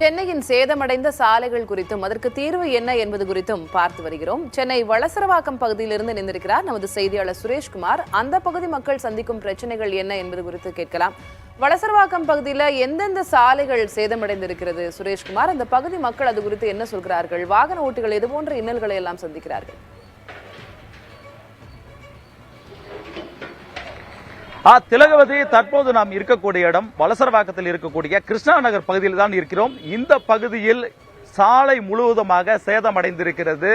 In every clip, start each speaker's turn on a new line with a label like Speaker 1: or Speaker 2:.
Speaker 1: சென்னையின் சேதமடைந்த சாலைகள் குறித்தும் அதற்கு தீர்வு என்ன என்பது குறித்தும் பார்த்து வருகிறோம். சென்னை வளசரவாக்கம் பகுதியிலிருந்து இணைந்திருக்கிறார் நமது செய்தியாளர் சுரேஷ்குமார். அந்த பகுதி மக்கள் சந்திக்கும் பிரச்சனைகள் என்ன என்பது குறித்து கேட்கலாம். வளசரவாக்கம் பகுதியில் எந்தெந்த சாலைகள் சேதமடைந்திருக்கிறது சுரேஷ்குமார்? அந்த பகுதி மக்கள் அது குறித்து என்ன சொல்கிறார்கள்? வாகன ஓட்டிகள் இது போன்ற இன்னல்களை எல்லாம் சந்திக்கிறார்கள்.
Speaker 2: திலகவதி, தற்போது நாம் இருக்கக்கூடிய இடம் வளசரவாக்கத்தில் இருக்கக்கூடிய கிருஷ்ணா நகர் பகுதியில் தான் இருக்கிறோம். இந்த பகுதியில் சாலை முழுவதுமாக சேதமடைந்திருக்கிறது.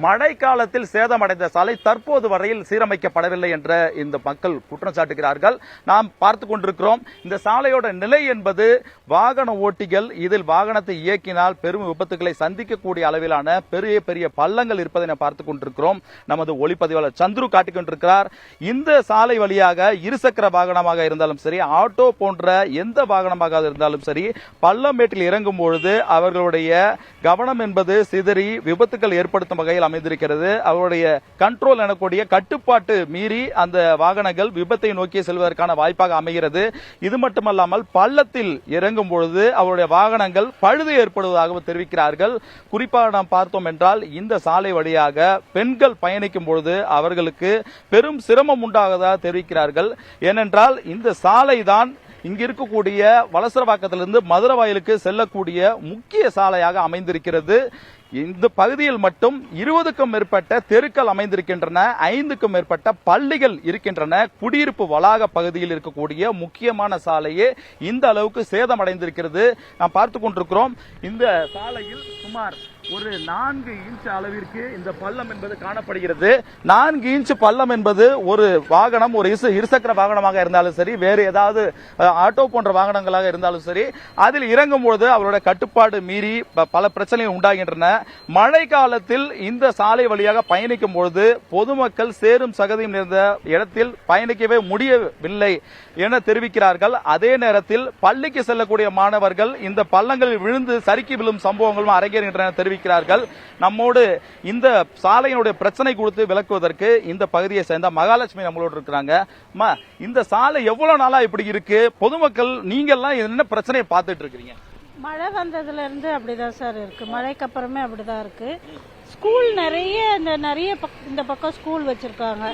Speaker 2: மழை காலத்தில் சேதமடைந்த சாலை தற்போது வரையில் சீரமைக்கப்படவில்லை என்ற இந்த மக்கள் குற்றம் சாட்டுகிறார்கள். நாம் பார்த்து கொண்டிருக்கிறோம். இந்த சாலையோட நிலை என்பது வாகன ஓட்டிகள் இதில் வாகனத்தை இயக்கினால் பெரும் விபத்துக்களை சந்திக்கக்கூடிய அளவிலான பெரிய பெரிய பள்ளங்கள் இருப்பதை பார்த்துக் கொண்டிருக்கிறோம். நமது ஒளிப்பதிவாளர் சந்துரு காட்டிக் கொண்டிருக்கிறார். இந்த சாலை வழியாக இருசக்கர வாகனமாக இருந்தாலும் சரி, ஆட்டோ போன்ற எந்த வாகனமாக இருந்தாலும் சரி, பள்ளமேட்டில் இறங்கும் பொழுது அவர்களுடைய கவனம் என்பது சிதறி விபத்துக்கள் ஏற்படுத்தும் வகையில் அமைந்திருக்கிறது. அவருடைய கண்ட்ரோல் எனக்கூடிய கட்டுப்பாட்டு மீறி அந்த வாகனங்கள் விபத்தை நோக்கி செல்வதற்கான வாய்ப்பாக அமைகிறது. இது மட்டுமல்லாமல் பள்ளத்தில் இறங்கும் பொழுது அவருடைய வாகனங்கள் பழுது ஏற்படுவதாக தெரிவிக்கிறார்கள். குறிப்பாக நாம் பார்த்தோம் என்றால் இந்த சாலை வழியாக பெண்கள் பயணிக்கும் பொழுது அவர்களுக்கு பெரும் சிரமம் உண்டாவதாக தெரிவிக்கிறார்கள். ஏனென்றால் இந்த சாலை தான் இங்க இருக்கக்கூடிய வளசரவாக்கத்திலிருந்து மதுரவாயிலுக்கு செல்லக்கூடிய முக்கிய சாலையாக அமைந்திருக்கிறது. இந்த பகுதியில் மட்டும் 20க்கும் மேற்பட்ட தெருக்கள் அமைந்திருக்கின்றன. 5க்கும் மேற்பட்ட பள்ளிகள் இருக்கின்றன. குடியிருப்பு வளாக பகுதியில் இருக்கக்கூடிய முக்கியமான சாலையே இந்த அளவுக்கு சேதமடைந்திருக்கிறது. நாம் பார்த்துக் கொண்டிருக்கிறோம். இந்த சாலையில் சுமார் ஒரு 4 இன்ச் அளவிற்கு இந்த பள்ளம் என்பது காணப்படுகிறது. 4 இன்ச் பள்ளம் என்பது ஒரு வாகனம், ஒரு இருசக்கர வாகனமாக இருந்தாலும் சரி, வேறு ஏதாவது ஆட்டோ போன்ற வாகனங்களாக இருந்தாலும் சரி, அதில் இறங்கும் பொழுது அவருடைய கட்டுப்பாடு மீறி பல பிரச்சனைகள் உண்டாகின்றன. மழை காலத்தில் இந்த சாலை வழியாக பயணிக்கும் பொழுது பொதுமக்கள் சேரும் சகதியும் நிறைந்த இடத்தில் பயணிக்கவே முடியவில்லை என தெரிவிக்கிறார்கள். அதே நேரத்தில் பள்ளிக்கு செல்லக்கூடிய மாணவர்கள் இந்த பள்ளங்களில் விழுந்து சறுக்கி விழும் சம்பவங்களும் அரங்கேறுகின்றன தெரிவிக்கிறார்கள். நம்மோடு இந்த சாலையினுடைய பிரச்சனை குறித்து விளக்குவதற்கு இந்த பகுதியை சேர்ந்த மகாலட்சுமி நம்மளோடு இருக்கிறாங்க. இந்த சாலை எவ்வளவு நாளா இப்படி இருக்கு? பொதுமக்கள் நீங்க எல்லாம் என்ன பிரச்சனையை பார்த்துட்டு இருக்கீங்க?
Speaker 3: மழை வந்ததுல இருந்து அப்படிதான் சார் இருக்கு. மழைக்கு அப்புறமே அப்படிதான் இருக்கு. ஸ்கூல் நிறைய இந்த பக்கம் ஸ்கூல் வச்சிருக்காங்க.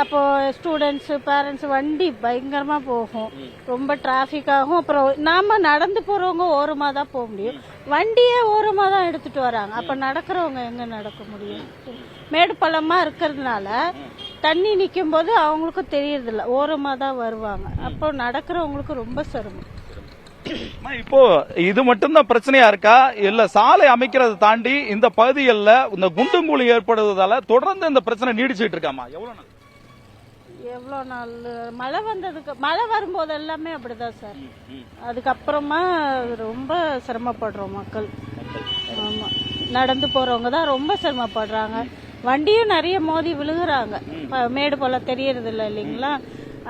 Speaker 3: அப்போ ஸ்டூடெண்ட்ஸ், பேரண்ட்ஸ் வண்டி பயங்கரமா போகும். ரொம்ப டிராபிக் ஆகும். அப்புறம் நாம நடந்து போறவங்க ஓரமா தான் போக முடியும். வண்டியே ஓரமா தான் எடுத்துட்டு வராங்க. அப்ப நடக்கிறவங்க எங்க நடக்க முடியும்? மேடு பள்ளமா இருக்கிறதுனால தண்ணி நிக்கும் போது அவங்களுக்கும் தெரியறது இல்ல, ஓரமா தான் வருவாங்க. அப்போ நடக்கிறவங்களுக்கு ரொம்ப சிரமம்.
Speaker 2: இப்போ இது மட்டும்தான் பிரச்சனையா இருக்கா? இல்ல சாலை அமைக்கிறத தாண்டி இந்த பகுதிகளில் இந்த குண்டும் குழி ஏற்படுவதால தொடர்ந்து இந்த பிரச்சனை நீடிச்சுட்டு இருக்காமா?
Speaker 3: எவ்வளவு நாள் மழை வரும்போது எல்லாமே அப்படிதான் சார். அதுக்கப்புறமா ரொம்ப சிரமப்படுறோம் மக்கள். ஆமா, நடந்து போறவங்க தான் ரொம்ப சிரமப்படுறாங்க. வண்டியும் நிறைய மோதி விழுகுறாங்க. மேடு போல தெரியறது இல்லை இல்லைங்களா?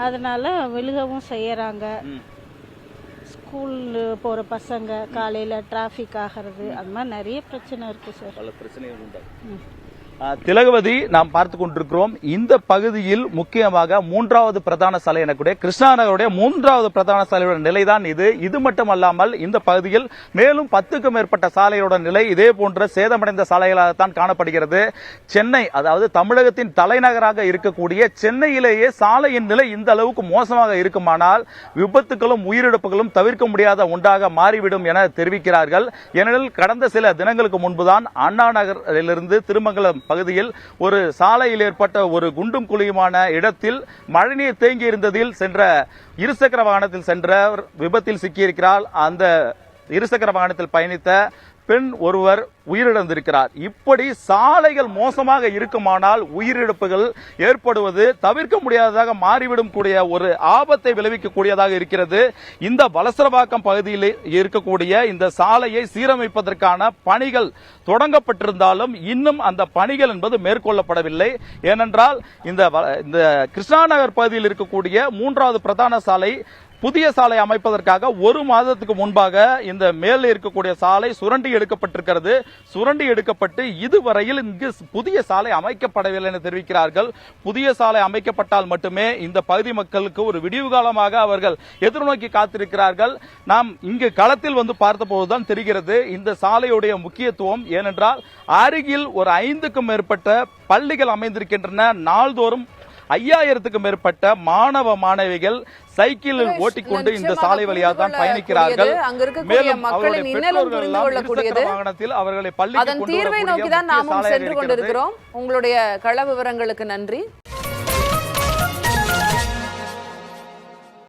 Speaker 3: அதனால விழுகவும் செய்யறாங்க. ஸ்கூல் போற பசங்க காலையில டிராபிக் ஆகிறது, அது மாதிரி நிறைய பிரச்சனை இருக்கு சார். பல பிரச்சனைகள் உண்டு.
Speaker 2: திலகவதி, நாம் பார்த்து கொண்டிருக்கிறோம். இந்த பகுதியில் முக்கியமாக 3வது பிரதான சாலை எனக்கூடிய கிருஷ்ணா நகருடைய 3வது பிரதான சாலையோட நிலைதான் இது. இது மட்டுமல்லாமல் இந்த பகுதியில் மேலும் 10க்கும் மேற்பட்ட சாலையோட நிலை இதே போன்ற சேதமடைந்த சாலைகளாகத்தான் காணப்படுகிறது. சென்னை, அதாவது தமிழகத்தின் தலைநகராக இருக்கக்கூடிய சென்னையிலேயே சாலையின் நிலை இந்த அளவுக்கு மோசமாக இருக்குமானால் விபத்துகளும் உயிரிழப்புகளும் தவிர்க்க முடியாத ஒன்றாக மாறிவிடும் என தெரிவிக்கிறார்கள். ஏனெனில் கடந்த சில தினங்களுக்கு முன்புதான் அண்ணா நகரிலிருந்து திருமங்கலம் பகுதியில் ஒரு சாலையில் ஏற்பட்ட ஒரு குண்டும் குழியுமான இடத்தில் மழைநீர் தேங்கி இருந்ததில் சென்ற இருசக்கர வாகனத்தில் சென்ற விபத்தில் சிக்கியிருக்கிறார். அந்த இருசக்கர வாகனத்தில் பயணித்த பெண் ஒருவர் உயிரிழந்திருக்கிறார். இப்படி சாலைகள் மோசமாக இருக்குமானால் உயிரிழப்புகள் ஏற்படுவது தவிர்க்க முடியாததாக மாறிவிடும் கூடிய ஒரு ஆபத்தை விளைவிக்கக்கூடியதாக இருக்கிறது. இந்த வளசரவாக்கம் பகுதியில் இருக்கக்கூடிய இந்த சாலையை சீரமைப்பதற்கான பணிகள் தொடங்கப்பட்டிருந்தாலும் இன்னும் அந்த பணிகள் என்பது மேற்கொள்ளப்படவில்லை. ஏனென்றால் இந்த கிருஷ்ணா நகர் பகுதியில் இருக்கக்கூடிய 3வது பிரதான சாலை புதிய சாலை அமைப்பதற்காக 1 மாதத்துக்கு முன்பாக இந்த மேல் இருக்கக்கூடிய சாலை சுரண்டி எடுக்கப்பட்டிருக்கிறது. சுரண்டி எடுக்கப்பட்டு இதுவரையில் இங்கு புதிய சாலை அமைக்கப்படவில்லை என தெரிவிக்கிறார்கள். புதிய சாலை அமைக்கப்பட்டால் மட்டுமே இந்த பகுதி மக்களுக்கு ஒரு விடிவு காலமாக அவர்கள் எதிர்நோக்கி காத்திருக்கிறார்கள். நாம் இங்கு களத்தில் வந்து பார்த்தபோதுதான் தெரிகிறது இந்த சாலையுடைய முக்கியத்துவம். ஏனென்றால் அருகில் ஒரு 5க்கும் மேற்பட்ட பள்ளிகள் அமைந்திருக்கின்றன. நாள்தோறும் 5000க்கும் மேற்பட்ட மாணவ மாணவிகள் சைக்கிளில் ஓட்டிக்கொண்டு இந்த சாலை வழியாக தான் பயணிக்கிறார்கள். மேலும் அவர்களுடைய பெற்றோர்கள் எல்லாம் இருசக்கர வாகனத்தில் அவர்களை பள்ளிக்கு
Speaker 1: அதன் தீர்வை நோக்கி தான் நாமும் சென்று கொண்டிருக்கிறோம். உங்களுடைய கள விவரங்களுக்கு நன்றி.